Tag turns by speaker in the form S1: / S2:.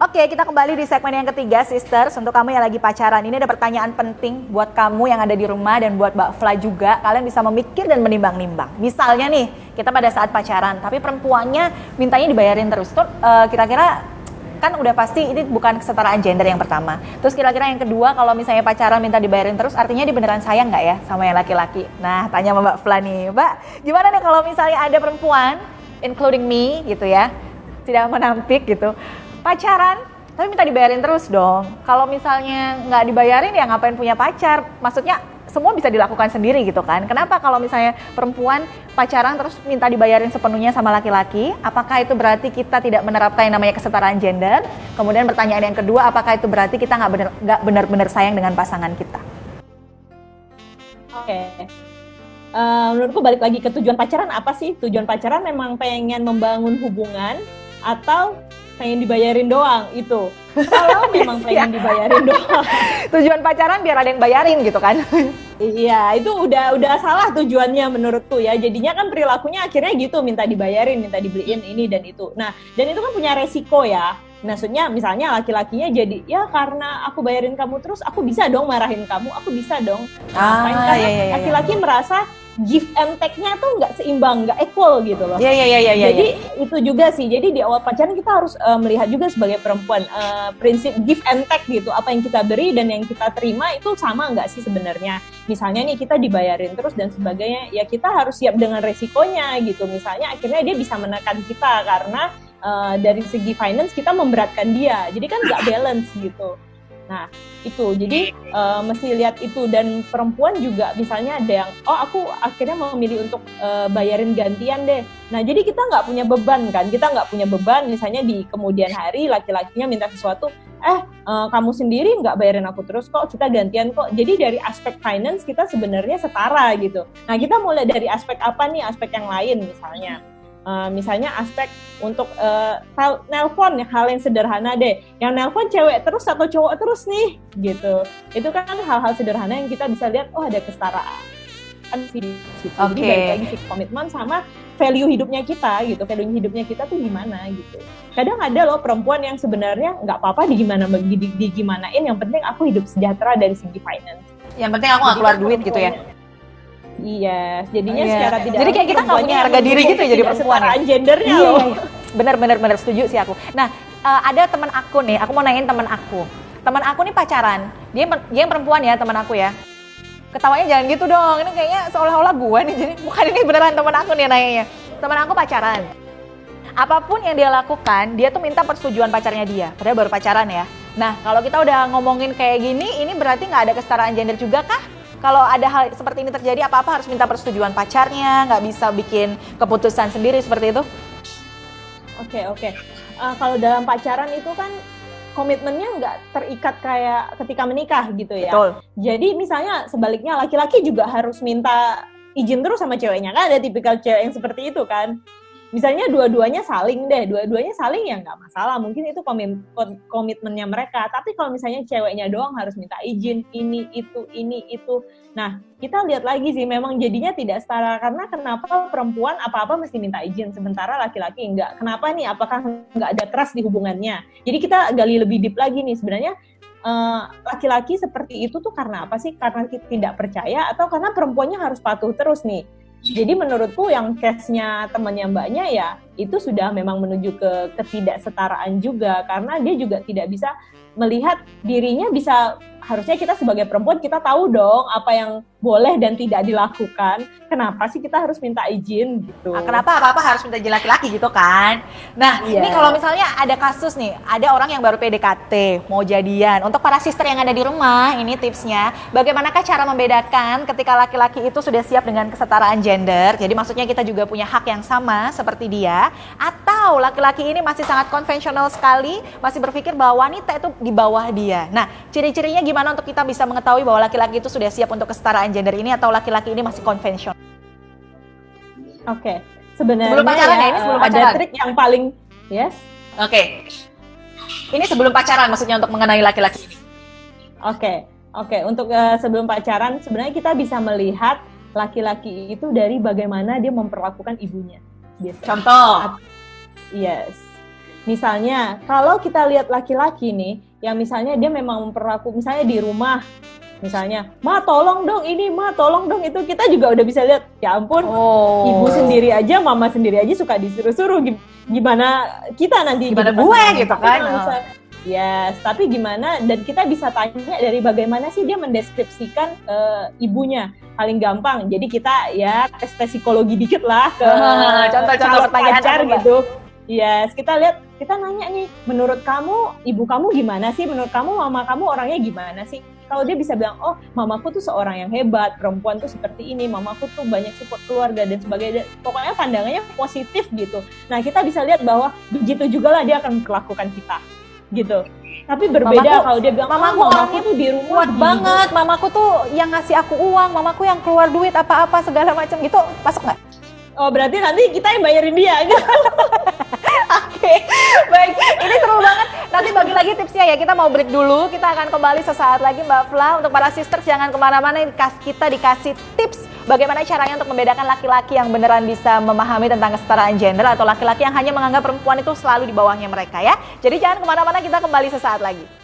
S1: Oke, kita kembali di segmen yang ketiga, Sisters. Untuk kamu yang lagi pacaran, ini ada pertanyaan penting buat kamu yang ada di rumah dan buat Mbak Fla juga. Kalian bisa memikir dan menimbang-nimbang. Misalnya nih, kita pada saat pacaran, tapi perempuannya mintanya dibayarin terus. Tuh, kira-kira kan udah pasti ini bukan kesetaraan gender yang pertama. Terus kira-kira yang kedua, kalau misalnya pacaran minta dibayarin terus, artinya dia beneran sayang nggak ya sama yang laki-laki? Nah, tanya sama Mbak Fla nih. Mbak, gimana nih kalau misalnya ada perempuan, including me gitu ya, tidak menampik gitu, pacaran, tapi minta dibayarin terus dong. Kalau misalnya nggak dibayarin ya ngapain punya pacar? Maksudnya semua bisa dilakukan sendiri gitu kan. Kenapa kalau misalnya perempuan pacaran terus minta dibayarin sepenuhnya sama laki-laki? Apakah itu berarti kita tidak menerapkan yang namanya kesetaraan gender? Kemudian pertanyaan yang kedua, apakah itu berarti kita nggak benar-benar sayang dengan pasangan kita?
S2: Oke. Menurutku balik lagi ke tujuan pacaran apa sih? Tujuan pacaran memang pengen membangun hubungan atau pengen dibayarin doang itu. Kalau memang pengen dibayarin doang.
S1: Tujuan pacaran biar ada yang bayarin gitu kan.
S2: Iya, itu udah salah tujuannya menurutku ya. Jadinya kan perilakunya akhirnya gitu, minta dibayarin, minta dibeliin ini dan itu. Nah, dan itu kan punya resiko ya. Maksudnya misalnya laki-lakinya jadi, ya karena aku bayarin kamu terus, aku bisa dong marahin kamu, aku bisa dong. Karena laki-laki merasa give and take-nya tuh nggak seimbang, nggak equal gitu loh. Jadi itu juga sih. Jadi di awal pacaran kita harus melihat juga sebagai perempuan prinsip give and take gitu. Apa yang kita beri dan yang kita terima itu sama nggak sih sebenarnya? Misalnya nih kita dibayarin terus dan sebagainya, ya kita harus siap dengan resikonya gitu. Misalnya akhirnya dia bisa menekan kita karena dari segi finance kita memberatkan dia. Jadi kan nggak balance gitu. Nah itu jadi mesti lihat itu. Dan perempuan juga misalnya ada yang aku akhirnya memilih untuk bayarin gantian deh. Nah jadi kita nggak punya beban kan, kita nggak punya beban misalnya di kemudian hari laki-lakinya minta sesuatu, kamu sendiri nggak bayarin aku terus kok, kita gantian kok. Jadi dari aspek finance kita sebenarnya setara gitu. Nah kita mulai dari aspek apa nih, aspek yang lain misalnya aspek untuk nelpon ya, hal yang sederhana deh, yang nelpon cewek terus atau cowok terus nih gitu. Itu kan hal-hal sederhana yang kita bisa lihat, ada kesetaraan sih di situ. Jadi balik lagi sih komitmen sama value hidupnya kita gitu, value hidupnya kita tuh gimana gitu. Kadang ada loh perempuan yang sebenarnya nggak apa-apa digimanain, yang penting aku hidup sejahtera dari segi finance.
S1: Yang penting aku nggak keluar duit gitu ya.
S2: Iya, jadinya secara tidak.
S1: Jadi kayak kita nggak punya harga diri gitu ya jadi perempuan ya.
S2: Gendernya loh.
S1: Bener setuju sih aku. Nah, ada teman aku nih, aku mau nanyain teman aku. Teman aku nih pacaran, dia yang perempuan ya teman aku ya. Ketawanya jangan gitu dong, ini kayaknya seolah-olah gue nih, jadi bukan ini beneran teman aku nih nanyanya. Teman aku pacaran. Apapun yang dia lakukan, dia tuh minta persetujuan pacarnya dia, padahal baru pacaran ya. Nah, kalau kita udah ngomongin kayak gini, ini berarti nggak ada kesetaraan gender juga kah? Kalau ada hal seperti ini terjadi, apa-apa harus minta persetujuan pacarnya, nggak bisa bikin keputusan sendiri seperti itu?
S2: Oke. Kalau dalam pacaran itu kan komitmennya nggak terikat kayak ketika menikah gitu ya.
S1: Betul.
S2: Jadi misalnya sebaliknya laki-laki juga harus minta izin terus sama ceweknya, kan ada tipikal cewek yang seperti itu kan. Misalnya dua-duanya saling ya nggak masalah, mungkin itu komitmennya mereka. Tapi kalau misalnya ceweknya doang harus minta izin ini itu. Nah kita lihat lagi sih, memang jadinya tidak setara. Karena kenapa perempuan apa-apa mesti minta izin, sementara laki-laki enggak. Kenapa nih? Apakah nggak ada trust di hubungannya? Jadi kita gali lebih deep lagi nih sebenarnya. Laki-laki seperti itu tuh karena apa sih? Karena kita tidak percaya atau karena perempuannya harus patuh terus nih? Jadi menurutku yang case-nya temannya mbaknya ya itu sudah memang menuju ke ketidaksetaraan juga, karena dia juga tidak bisa melihat dirinya bisa, harusnya kita sebagai perempuan kita tahu dong apa yang boleh dan tidak dilakukan. Kenapa sih kita harus minta izin gitu?
S1: Kenapa apa-apa harus minta izin laki-laki gitu kan? Nah, ini kalau misalnya ada kasus nih, ada orang yang baru PDKT, mau jadian. Untuk para sister yang ada di rumah, ini tipsnya, bagaimanakah cara membedakan ketika laki-laki itu sudah siap dengan kesetaraan gender? Jadi maksudnya kita juga punya hak yang sama seperti dia, atau laki-laki ini masih sangat konvensional sekali, masih berpikir bahwa wanita itu di bawah dia. Nah, ciri-cirinya gimana untuk kita bisa mengetahui bahwa laki-laki itu sudah siap untuk kesetaraan gender ini atau laki-laki ini masih konvensional?
S2: Oke, sebenarnya
S1: sebelum pacaran ya, ini sebelum pacaran.
S2: Ada trik yang paling
S1: Oke. Ini sebelum pacaran maksudnya untuk mengenai laki-laki ini.
S2: Oke. Untuk sebelum pacaran sebenarnya kita bisa melihat laki-laki itu dari bagaimana dia memperlakukan ibunya.
S1: Contoh.
S2: Yes. Misalnya, kalau kita lihat laki-laki nih, yang misalnya dia memang memperlaku, misalnya di rumah, misalnya, ma tolong dong ini, ma tolong dong itu, kita juga udah bisa lihat, ya ampun, ibu sendiri aja, mama sendiri aja suka disuruh-suruh, gimana kita nanti?
S1: Gimana gue gitu kan?
S2: Yes, tapi gimana, dan kita bisa tanya dari bagaimana sih dia mendeskripsikan ibunya. Paling gampang, jadi kita ya tes psikologi dikit lah ke
S1: contoh-contoh pertanyaan
S2: pacar gitu. Yes, kita lihat, kita nanya nih, menurut kamu, ibu kamu gimana sih? Menurut kamu, mama kamu orangnya gimana sih? Kalau dia bisa bilang, oh, mamaku tuh seorang yang hebat, perempuan tuh seperti ini, mamaku tuh banyak support keluarga dan sebagainya. Pokoknya pandangannya positif gitu. Nah, kita bisa lihat bahwa begitu juga lah dia akan memperlakukan kita, gitu. Tapi berbeda kalau dia bilang, mamaku tuh di rumah
S1: kuat banget, mamaku tuh yang ngasih aku uang, mamaku yang keluar duit apa-apa segala macam gitu, masuk nggak?
S2: Oh, berarti nanti kita yang bayarin dia gitu.
S1: Oke, baik. Ini seru banget. Nanti bagi lagi tipsnya ya. Kita mau break dulu. Kita akan kembali sesaat lagi Mbak Fla. Untuk para sisters jangan kemana-mana. Kita dikasih tips bagaimana caranya untuk membedakan laki-laki yang beneran bisa memahami tentang kesetaraan gender atau laki-laki yang hanya menganggap perempuan itu selalu di bawahnya mereka ya. Jadi jangan kemana-mana. Kita kembali sesaat lagi.